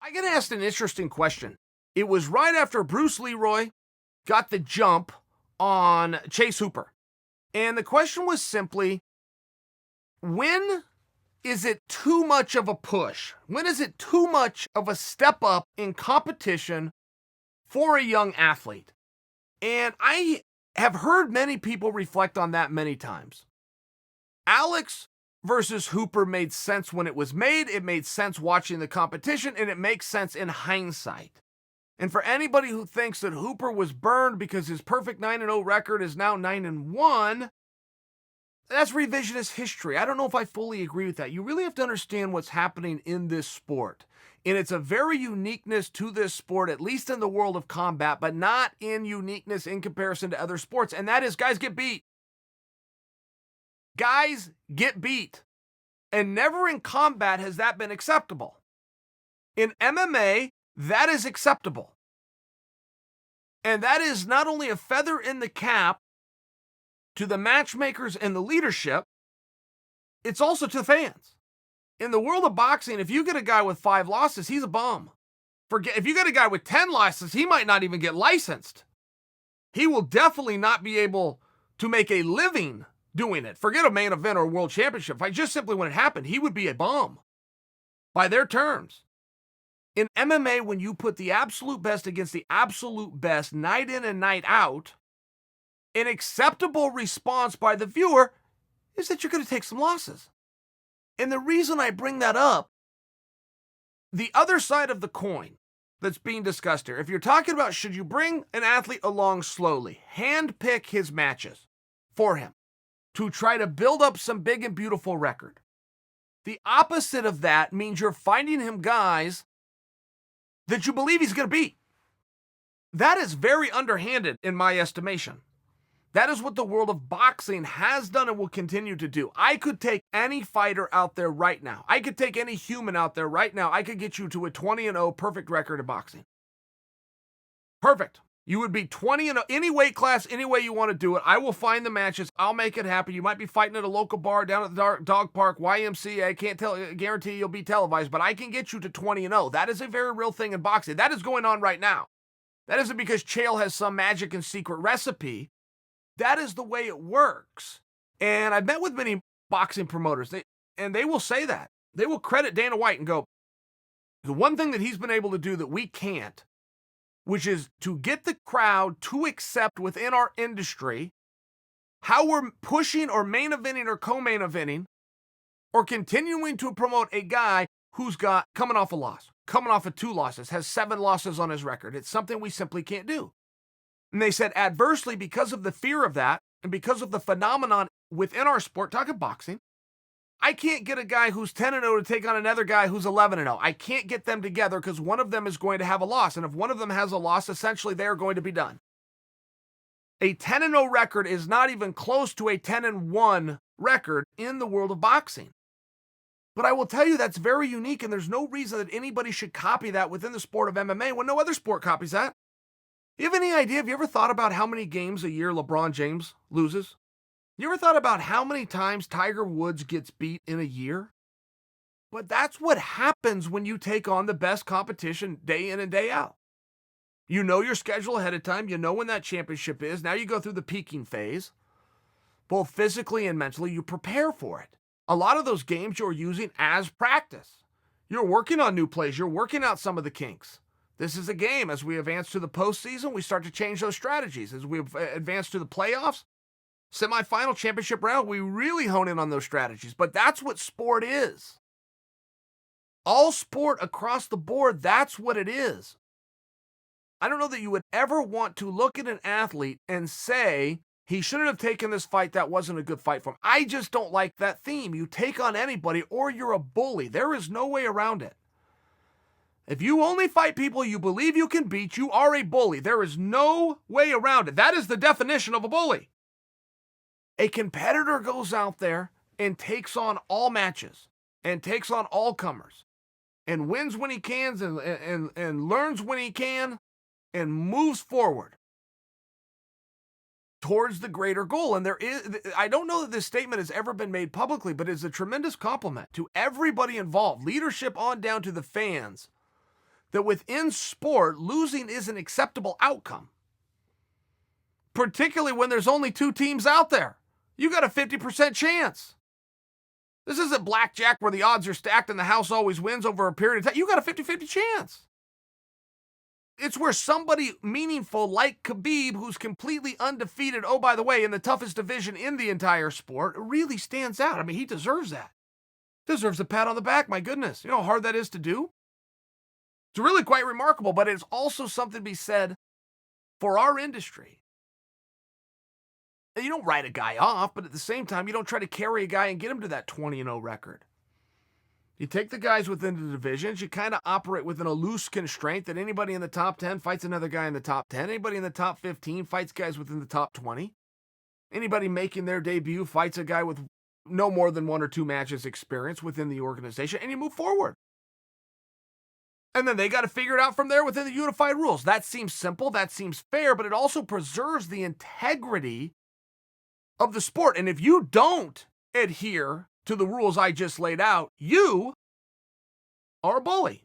I get asked an interesting question. It was right after Bruce Leroy got the jump on Chase Hooper. And the question was simply, when is it too much of a push? When is it too much of a step up in competition for a young athlete? And I have heard many people reflect on that many times. Alex versus Hooper made sense when it was made. It made sense watching the competition, and it makes sense in hindsight. And for anybody who thinks that Hooper was burned because his perfect 9-0 record is now 9-1, that's revisionist history. I don't know if I fully agree with that. You really have to understand what's happening in this sport. And it's a very uniqueness to this sport, at least in the world of combat, but not in uniqueness in comparison to other sports. And that is, guys get beat. Guys get beat. And never in combat has that been acceptable. In MMA, that is acceptable. And that is not only a feather in the cap to the matchmakers and the leadership, it's also to the fans. In the world of boxing, if you get a guy with 5 losses, he's a bum. If you get a guy with 10 losses, he might not even get licensed. He will definitely not be able to make a living doing it. Forget a main event or a world championship fight. Just simply when it happened, he would be a bum by their terms. In MMA, when you put the absolute best against the absolute best night in and night out, an acceptable response by the viewer is that you're going to take some losses. And the reason I bring that up, the other side of the coin that's being discussed here, if you're talking about should you bring an athlete along slowly, handpick his matches for him to try to build up some big and beautiful record. The opposite of that means you're finding him guys that you believe he's going to beat. That is very underhanded in my estimation. That is what the world of boxing has done and will continue to do. I could take any fighter out there right now. I could take any human out there right now. I could get you to a 20-0 perfect record in boxing. Perfect. You would be 20-0, any weight class, any way you want to do it. I will find the matches. I'll make it happen. You might be fighting at a local bar down at the dog park, YMCA. I can't guarantee you'll be televised, but I can get you to 20-0. That is a very real thing in boxing. That is going on right now. That isn't because Chael has some magic and secret recipe. That is the way it works. And I've met with many boxing promoters, and they will say that. They will credit Dana White and go, the one thing that he's been able to do that we can't, which is to get the crowd to accept within our industry how we're pushing or main eventing or co-main eventing or continuing to promote a guy who's got coming off a loss, coming off of 2 losses, has 7 losses on his record. It's something we simply can't do. And they said adversely, because of the fear of that and because of the phenomenon within our sport, talking boxing, I can't get a guy who's 10-0 to take on another guy who's 11-0. I can't get them together because one of them is going to have a loss. And if one of them has a loss, essentially they are going to be done. A 10-0 record is not even close to a 10-1 record in the world of boxing. But I will tell you that's very unique, and there's no reason that anybody should copy that within the sport of MMA when no other sport copies that. You have any idea? Have you ever thought about how many games a year LeBron James loses? You ever thought about how many times Tiger Woods gets beat in a year? But that's what happens when you take on the best competition day in and day out. You know your schedule ahead of time. You know when that championship is. Now you go through the peaking phase. Both physically and mentally, you prepare for it. A lot of those games you're using as practice. You're working on new plays. You're working out some of the kinks. This is a game. As we advance to the postseason, we start to change those strategies. As we advance to the playoffs, semifinal championship round, we really hone in on those strategies. But that's what sport is. All sport across the board, that's what it is. I don't know that you would ever want to look at an athlete and say, he shouldn't have taken this fight, that wasn't a good fight for him. I just don't like that theme. You take on anybody or you're a bully. There is no way around it. If you only fight people you believe you can beat, you are a bully. There is no way around it. That is the definition of a bully. A competitor goes out there and takes on all matches and takes on all comers and wins when he can and learns when he can and moves forward towards the greater goal. And I don't know that this statement has ever been made publicly, but it's a tremendous compliment to everybody involved, leadership on down to the fans, that within sport, losing is an acceptable outcome. Particularly when there's only 2 teams out there. You got a 50% chance. This isn't blackjack where the odds are stacked and the house always wins over a period of time. You got a 50-50 chance. It's where somebody meaningful like Khabib, who's completely undefeated, oh, by the way, in the toughest division in the entire sport, really stands out. I mean, he deserves that. Deserves a pat on the back, my goodness. You know how hard that is to do? It's really quite remarkable, but it's also something to be said for our industry. You don't write a guy off, but at the same time, you don't try to carry a guy and get him to that 20-0 record. You take the guys within the divisions, you kind of operate within a loose constraint that anybody in the top 10 fights another guy in the top 10. Anybody in the top 15 fights guys within the top 20. Anybody making their debut fights a guy with no more than 1 or 2 matches experience within the organization, and you move forward. And then they got to figure it out from there within the unified rules. That seems simple, that seems fair, but it also preserves the integrity of the sport. And if you don't adhere to the rules I just laid out, you are a bully.